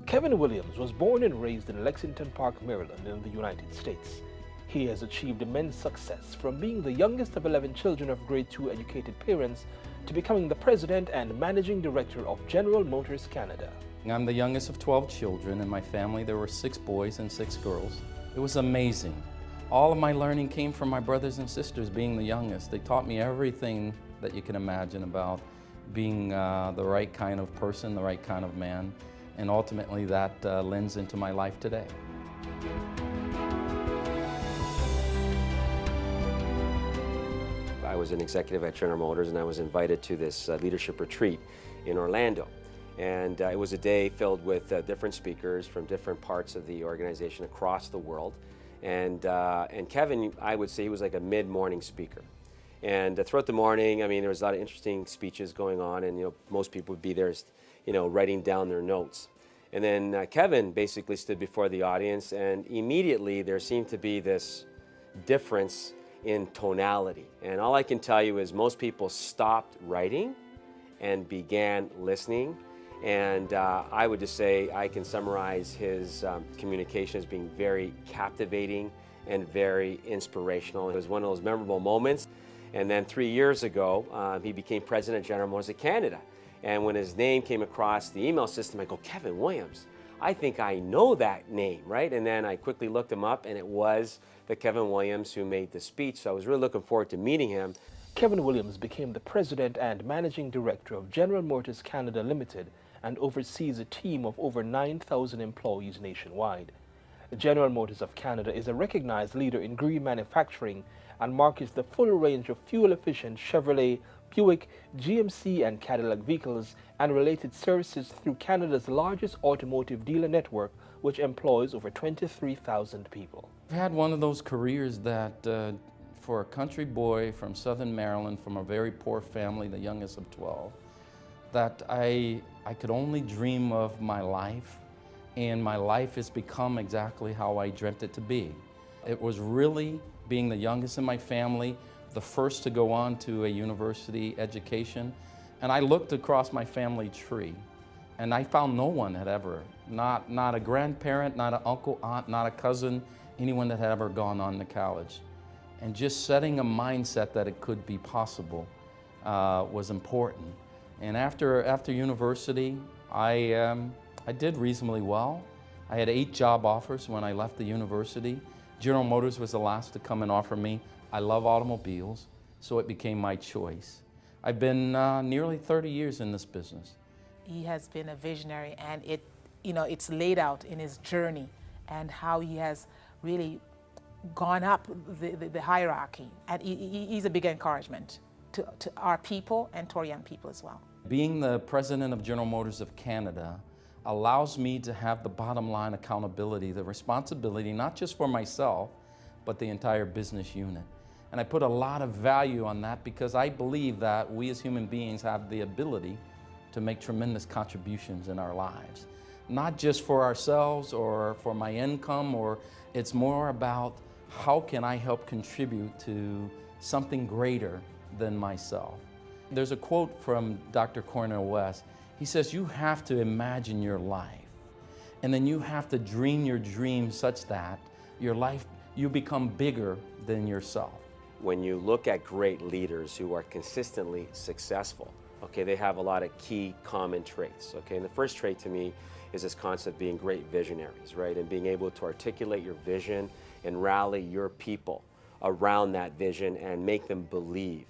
Kevin Williams was born and raised in Lexington Park, Maryland, in the United States. He has achieved immense success, from being the youngest of 11 children of grade 2 educated parents to becoming the president and managing director of General Motors Canada. I'm the youngest of 12 children. In my family, there were 6 boys and 6 girls. It was amazing. All of my learning came from my brothers and sisters being the youngest. They taught me everything that you can imagine about being the right kind of person, the right kind of man, and ultimately that lends into my life today. I was an executive at General Motors, and I was invited to this leadership retreat in Orlando. And it was a day filled with different speakers from different parts of the organization across the world. And Kevin, I would say he was like a mid-morning speaker. And throughout the morning, I mean, there was a lot of interesting speeches going on, and most people would be there, writing down their notes. And then Kevin basically stood before the audience, and immediately there seemed to be this difference in tonality. And all I can tell you is most people stopped writing and began listening. And I would just say I can summarize his communication as being very captivating and very inspirational. It was one of those memorable moments. And then 3 years ago, he became president of General Motors of Canada. And when his name came across the email system, I go, Kevin Williams, I think I know that name, right? And then I quickly looked him up, and it was the Kevin Williams who made the speech. So I was really looking forward to meeting him. Kevin Williams became the president and managing director of General Motors Canada Limited and oversees a team of over 9,000 employees nationwide. General Motors of Canada is a recognized leader in green manufacturing and markets the full range of fuel-efficient Chevrolet, Buick, GMC and Cadillac vehicles and related services through Canada's largest automotive dealer network, which employs over 23,000 people. I've had one of those careers that for a country boy from Southern Maryland, from a very poor family, the youngest of 12, that I could only dream of my life, and my life has become exactly how I dreamt it to be. It was really being the youngest in my family, the first to go on to a university education, and I looked across my family tree, and I found no one had ever, not a grandparent, not an uncle, aunt, not a cousin, anyone that had ever gone on to college. And just setting a mindset that it could be possible was important. And after university, I did reasonably well. I had 8 job offers when I left the university. General Motors was the last to come and offer me. I love automobiles, so it became my choice. I've been nearly 30 years in this business. He has been a visionary, and it's laid out in his journey and how he has really gone up the hierarchy. And he's a big encouragement to our people and to our young people as well. Being the president of General Motors of Canada allows me to have the bottom line accountability, the responsibility, not just for myself, but the entire business unit. And I put a lot of value on that because I believe that we as human beings have the ability to make tremendous contributions in our lives. Not just for ourselves or for my income, or it's more about how can I help contribute to something greater than myself. There's a quote from Dr. Cornel West. He says, you have to imagine your life, and then you have to dream your dream such that your life, you become bigger than yourself. When you look at great leaders who are consistently successful, okay, they have a lot of key common traits, okay? And the first trait to me is this concept of being great visionaries, right? And being able to articulate your vision and rally your people around that vision and make them believe.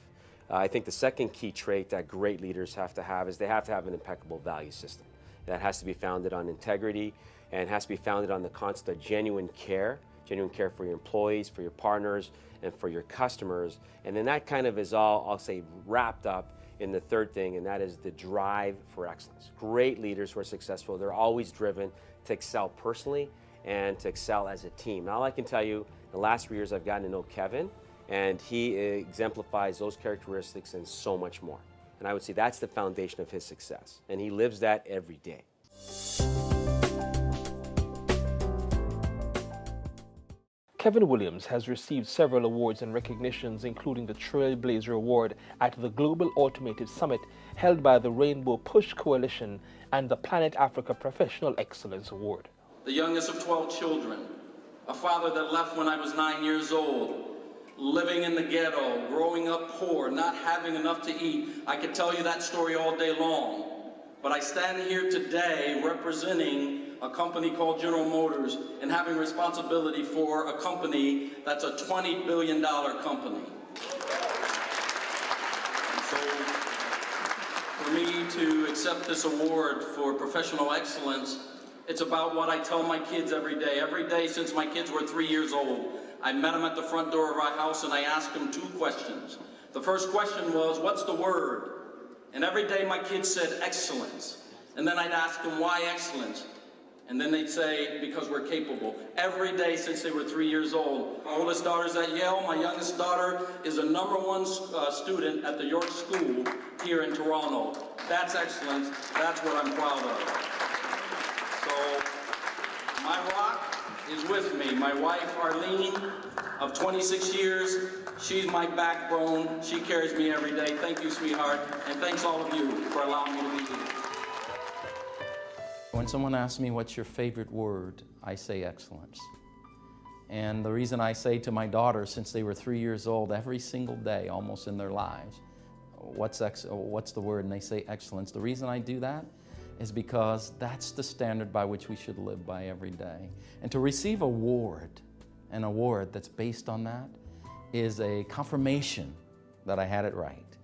I think the second key trait that great leaders have to have is they have to have an impeccable value system. That has to be founded on integrity, and has to be founded on the concept of genuine care for your employees, for your partners, and for your customers. And then that kind of is all, I'll say, wrapped up in the third thing, and that is the drive for excellence. Great leaders who are successful, they're always driven to excel personally and to excel as a team. And all I can tell you, the last 3 years I've gotten to know Kevin, and he exemplifies those characteristics and so much more. And I would say that's the foundation of his success. And he lives that every day. Kevin Williams has received several awards and recognitions, including the Trailblazer Award at the Global Automotive Summit held by the Rainbow Push Coalition and the Planet Africa Professional Excellence Award. The youngest of 12 children, a father that left when I was 9 years old, living in the ghetto, growing up poor, not having enough to eat. I could tell you that story all day long. But I stand here today representing a company called General Motors and having responsibility for a company that's a $20 billion company. And so for me to accept this award for professional excellence, it's about what I tell my kids every day. Every day since my kids were 3 years old, I met them at the front door of our house and I asked them 2 questions. The first question was, what's the word? And every day my kids said excellence. And then I'd ask them, why excellence? And then they'd say, because we're capable. Every day since they were 3 years old. My oldest daughter's at Yale. My youngest daughter is a #1 student at the York School here in Toronto. That's excellence. That's what I'm proud of. So my rock is with me. My wife, Arlene, of 26 years, she's my backbone. She carries me every day. Thank you, sweetheart. And thanks all of you for allowing me to be here. When someone asks me what's your favorite word, I say excellence. And the reason I say to my daughters since they were 3 years old, every single day, almost in their lives, what's the word? And they say excellence. The reason I do that is because that's the standard by which we should live by every day. And to receive an award that's based on that, is a confirmation that I had it right.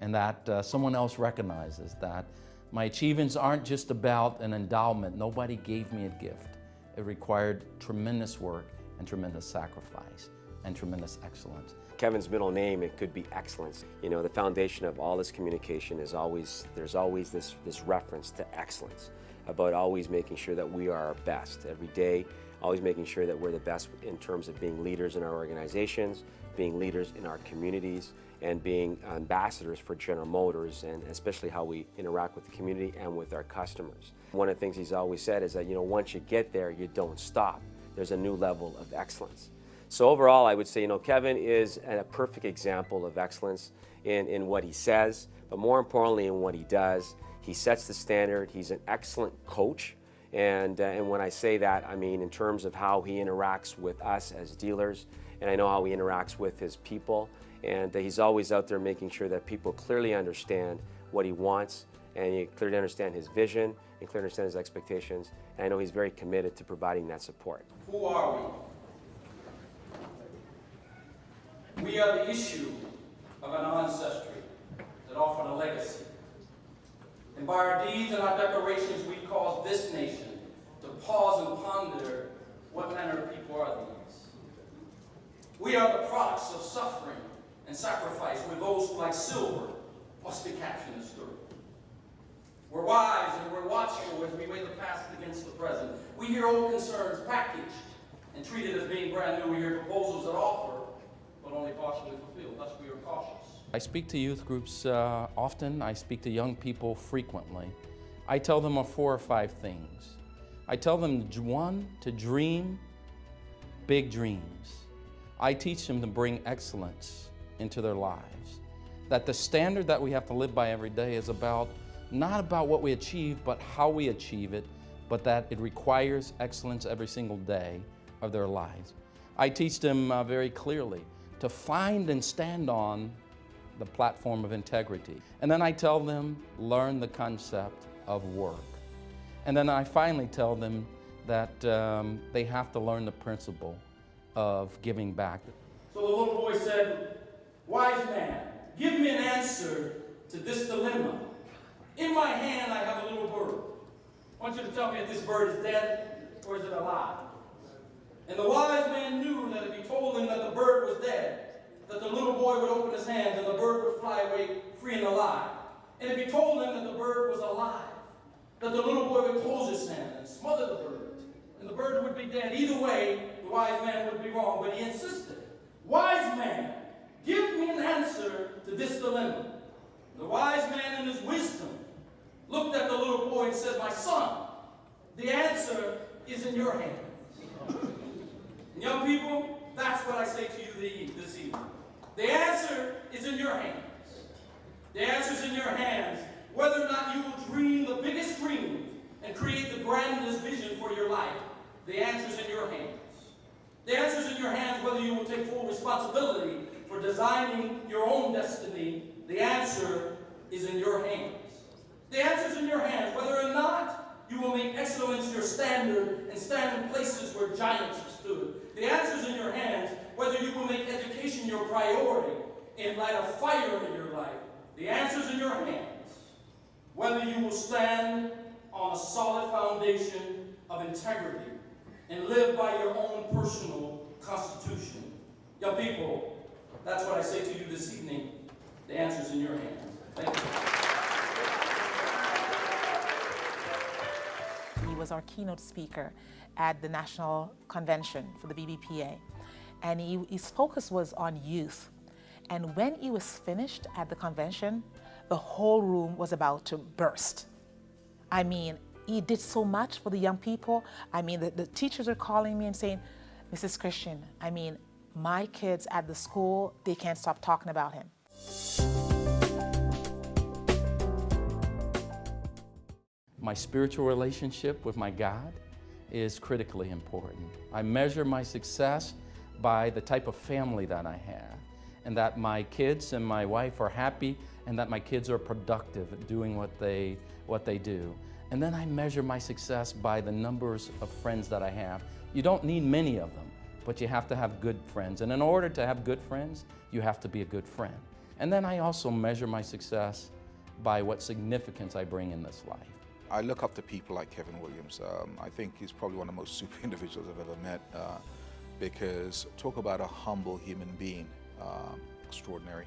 And that someone else recognizes that my achievements aren't just about an endowment. Nobody gave me a gift. It required tremendous work and tremendous sacrifice and tremendous excellence. Kevin's middle name, it could be excellence. You know, the foundation of all this communication is there's always this reference to excellence, about always making sure that we are our best every day, always making sure that we're the best in terms of being leaders in our organizations, being leaders in our communities, and being ambassadors for General Motors, and especially how we interact with the community and with our customers. One of the things he's always said is that, you know, once you get there, you don't stop. There's a new level of excellence. So overall, I would say, you know, Kevin is a perfect example of excellence in what he says, but more importantly in what he does. He sets the standard. He's an excellent coach. And when I say that, I mean in terms of how he interacts with us as dealers, and I know how he interacts with his people. And he's always out there making sure that people clearly understand what he wants, and you clearly understand his vision, and clearly understand his expectations. And I know he's very committed to providing that support. Who are we? We are the issue of an ancestry that offered a legacy. And by our deeds and our declarations, we cause this nation to pause and ponder what manner of people are these. We are the products of suffering and sacrifice. We're those who, like silver, must be captured and stirred. We're wise and we're watchful as we weigh the past against the present. We hear old concerns packaged and treated as being brand new. We hear proposals that offer, but only partially fulfilled. Thus, we are cautious. I speak to youth groups often. I speak to young people frequently. I tell them of 4 or 5 things. I tell them, 1, to dream big dreams. I teach them to bring excellence into their lives. That the standard that we have to live by every day is not about what we achieve, but how we achieve it, but that it requires excellence every single day of their lives. I teach them very clearly to find and stand on the platform of integrity. And then I tell them, learn the concept of work. And then I finally tell them that they have to learn the principle of giving back. So the little boy said, "Wise man, give me an answer to this dilemma. In my hand I have a little bird. I want you to tell me if this bird is dead or is it alive?" And the wise man knew that if he told him that the bird was dead, that the little boy would open his hands and the bird would fly away free and alive. And if he told him that the bird was alive, that the little boy would close his hand and smother the bird, and the bird would be dead. Either way, the wise man would be wrong, but he insisted, "Wise man, give me an answer to this dilemma." The wise man in his wisdom looked at the little boy and said, "My son, the answer is in your hands." And young people, That's what I say to you this evening. The answer is in your hands. The answer is in your hands, whether or not you will dream the biggest dream and create the grandest vision for your life. The answer is in your hands. The answer is in your hands whether you will take full responsibility for designing your own destiny. The answer is in your hands. The answer is in your hands whether or not you will make excellence your standard and stand in places where giants have stood. The answer is in your hands whether you will make education your priority in light of fire in your life. The answer is in your hands whether you will stand on a solid foundation of integrity and live by your own personal constitution. Young people, that's what I say to you this evening. The answer is in your hands. Thank you. He was our keynote speaker at the National Convention for the BBPA, and his focus was on youth. And when he was finished at the convention, the whole room was about to burst. I mean, he did so much for the young people. I mean, the teachers are calling me and saying, Mrs. Christian, I mean, my kids at the school, they can't stop talking about him. My spiritual relationship with my God is critically important. I measure my success by the type of family that I have, and that my kids and my wife are happy, and that my kids are productive at doing what they do. And then I measure my success by the numbers of friends that I have. You don't need many of them, but you have to have good friends. And in order to have good friends, you have to be a good friend. And then I also measure my success by what significance I bring in this life. I look up to people like Kevin Williams. I think he's probably one of the most super individuals I've ever met, because talk about a humble human being, extraordinary,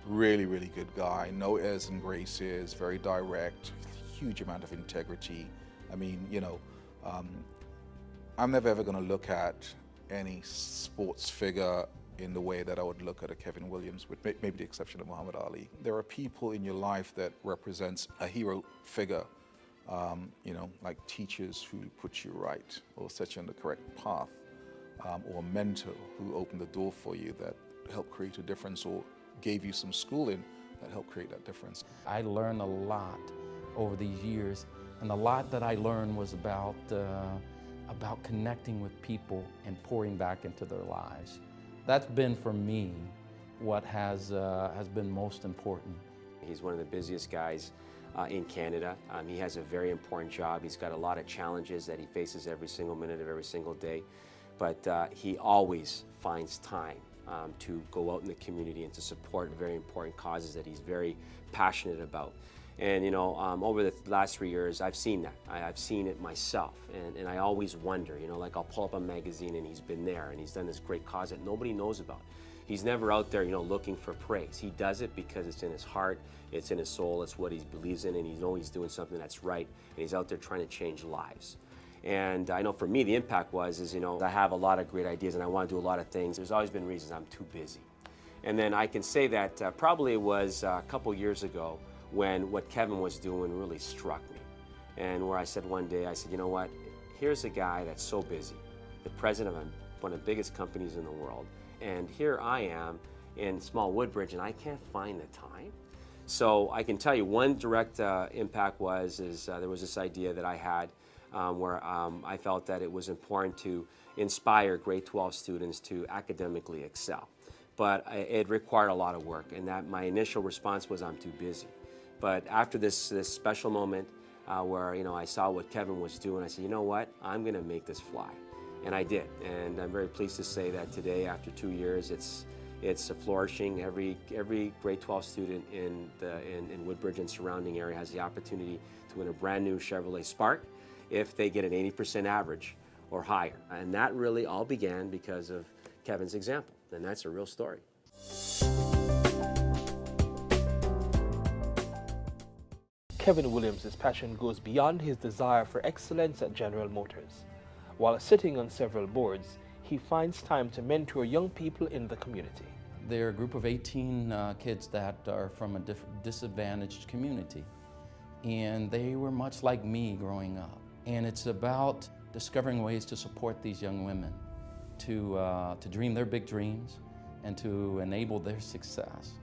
really, really good guy, no airs and graces, very direct, huge amount of integrity. I mean, you know, I'm never ever going to look at any sports figure in the way that I would look at a Kevin Williams, with maybe the exception of Muhammad Ali. There are people in your life that represents a hero figure. You know, like teachers who put you right or set you on the correct path, or a mentor who opened the door for you that helped create a difference, or gave you some schooling that helped create that difference. I learned a lot over these years, and a lot that I learned was about connecting with people and pouring back into their lives. That's been, for me, what has been most important. He's one of the busiest guys in Canada. He has a very important job. He's got a lot of challenges that he faces every single minute of every single day, but he always finds time to go out in the community and to support very important causes that he's very passionate about. And you know, over the last 3 years, I've seen that. I've seen it myself, and I always wonder, you know, like I'll pull up a magazine and he's been there and he's done this great cause that nobody knows about. He's never out there, you know, looking for praise. He does it because it's in his heart, it's in his soul, it's what he believes in, and he knows he's doing something that's right, and he's out there trying to change lives. And I know for me, the impact is, you know, I have a lot of great ideas and I want to do a lot of things. There's always been reasons I'm too busy. And then I can say that probably it was a couple years ago when what Kevin was doing really struck me. And where I said one day, I said, you know what, here's a guy that's so busy, the president of one of the biggest companies in the world, and here I am in small Woodbridge and I can't find the time. So I can tell you one direct impact there was this idea that I had where I felt that it was important to inspire grade 12 students to academically excel. But it required a lot of work, and that my initial response was I'm too busy. But after this special moment where, you know, I saw what Kevin was doing, I said, you know what, I'm going to make this fly. And I did, and I'm very pleased to say that today, after 2 years, it's flourishing. Every grade 12 student in Woodbridge and surrounding area has the opportunity to win a brand new Chevrolet Spark if they get an 80% average or higher. And that really all began because of Kevin's example, and that's a real story. Kevin Williams' passion goes beyond his desire for excellence at General Motors. While sitting on several boards, he finds time to mentor young people in the community. They're a group of 18 kids that are from a disadvantaged community. And they were much like me growing up. And it's about discovering ways to support these young women to dream their big dreams and to enable their success.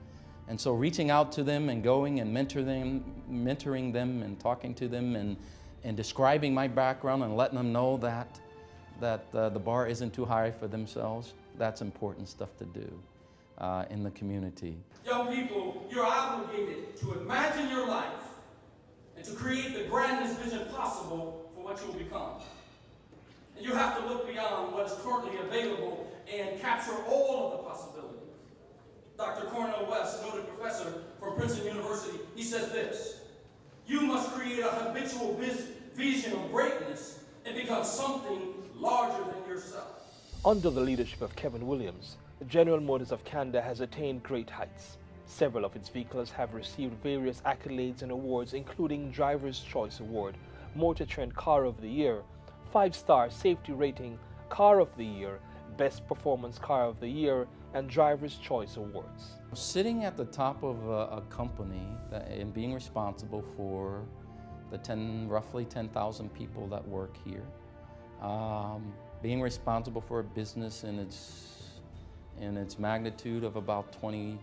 And so reaching out to them and going and mentoring them and talking to them and describing my background and letting them know that the bar isn't too high for themselves, that's important stuff to do in the community. Young people, you're obligated to imagine your life and to create the grandest vision possible for what you'll become. And you have to look beyond what is currently available and capture all of the possibilities. Dr. Cornel West, noted professor from Princeton University, he says this: you must create a habitual vision of greatness and become something larger than yourself. Under the leadership of Kevin Williams, General Motors of Canada has attained great heights. Several of its vehicles have received various accolades and awards, including Driver's Choice Award, Motor Trend Car of the Year, 5-star safety rating, Car of the Year, Best Performance Car of the Year, and Driver's Choice Awards. Sitting at the top of a company and being responsible for the roughly 10,000 people that work here, being responsible for a business in its magnitude of about $20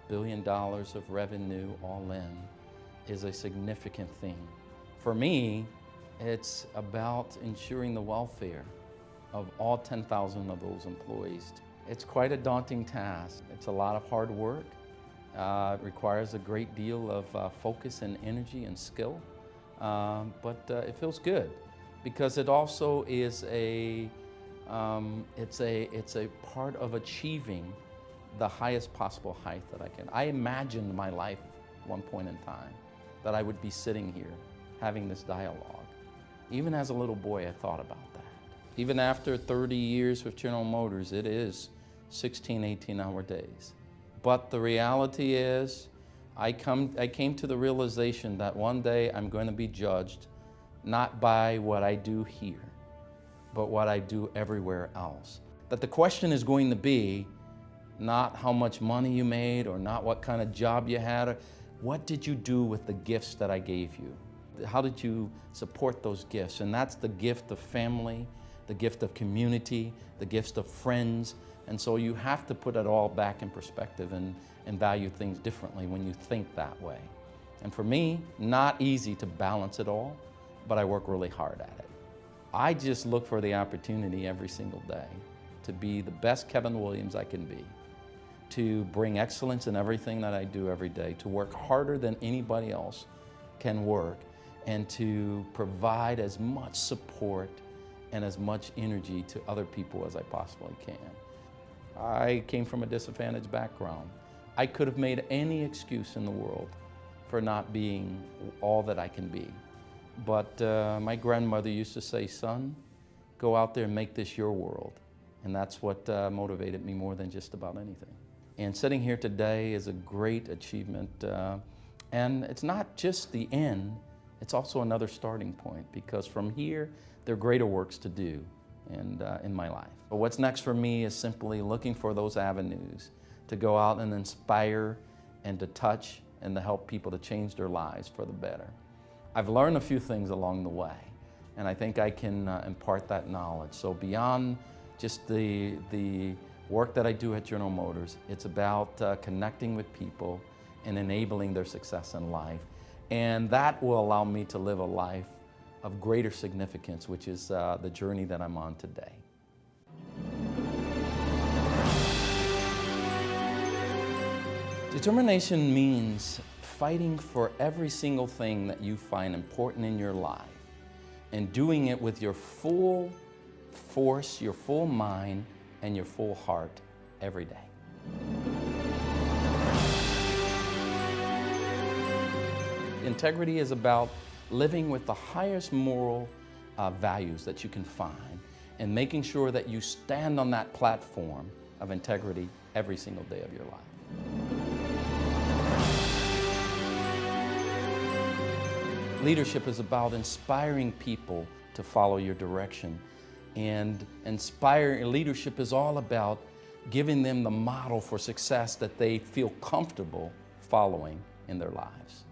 billion of revenue all in is a significant thing. For me, it's about ensuring the welfare of all 10,000 of those employees. It's quite a daunting task. It's a lot of hard work. It requires a great deal of focus and energy and skill, but it feels good because it also is it's a part of achieving the highest possible height that I can. I imagined my life at one point in time that I would be sitting here having this dialogue. Even as a little boy, I thought about that. Even after 30 years with General Motors, it is 16, 18-hour days. But the reality is, I came to the realization that one day I'm going to be judged not by what I do here, but what I do everywhere else. That the question is going to be not how much money you made or not what kind of job you had, or what did you do with the gifts that I gave you? How did you support those gifts? And that's the gift of family, the gift of community, the gifts of friends. And so you have to put it all back in perspective and value things differently when you think that way. And for me, not easy to balance it all, but I work really hard at it. I just look for the opportunity every single day to be the best Kevin Williams I can be, to bring excellence in everything that I do every day, to work harder than anybody else can work, and to provide as much support and as much energy to other people as I possibly can. I came from a disadvantaged background. I could have made any excuse in the world for not being all that I can be. But my grandmother used to say, son, go out there and make this your world. And that's what motivated me more than just about anything. And sitting here today is a great achievement. And it's not just the end, it's also another starting point, because from here, there are greater works to do in my life. But what's next for me is simply looking for those avenues to go out and inspire and to touch and to help people to change their lives for the better. I've learned a few things along the way, and I think I can impart that knowledge. So beyond just the work that I do at General Motors, it's about connecting with people and enabling their success in life. And that will allow me to live a life of greater significance, which is the journey that I'm on today. Determination means fighting for every single thing that you find important in your life and doing it with your full force, your full mind, and your full heart every day. Integrity is about living with the highest moral values that you can find and making sure that you stand on that platform of integrity every single day of your life. Leadership is about inspiring people to follow your direction. And leadership is all about giving them the model for success that they feel comfortable following in their lives.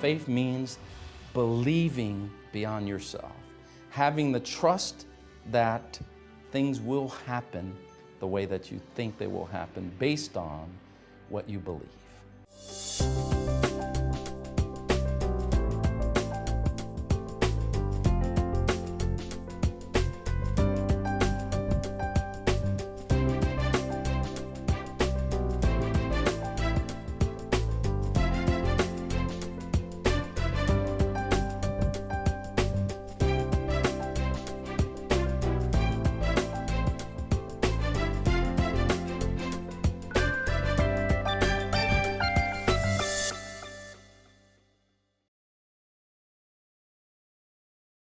Faith means believing beyond yourself, having the trust that things will happen the way that you think they will happen based on what you believe.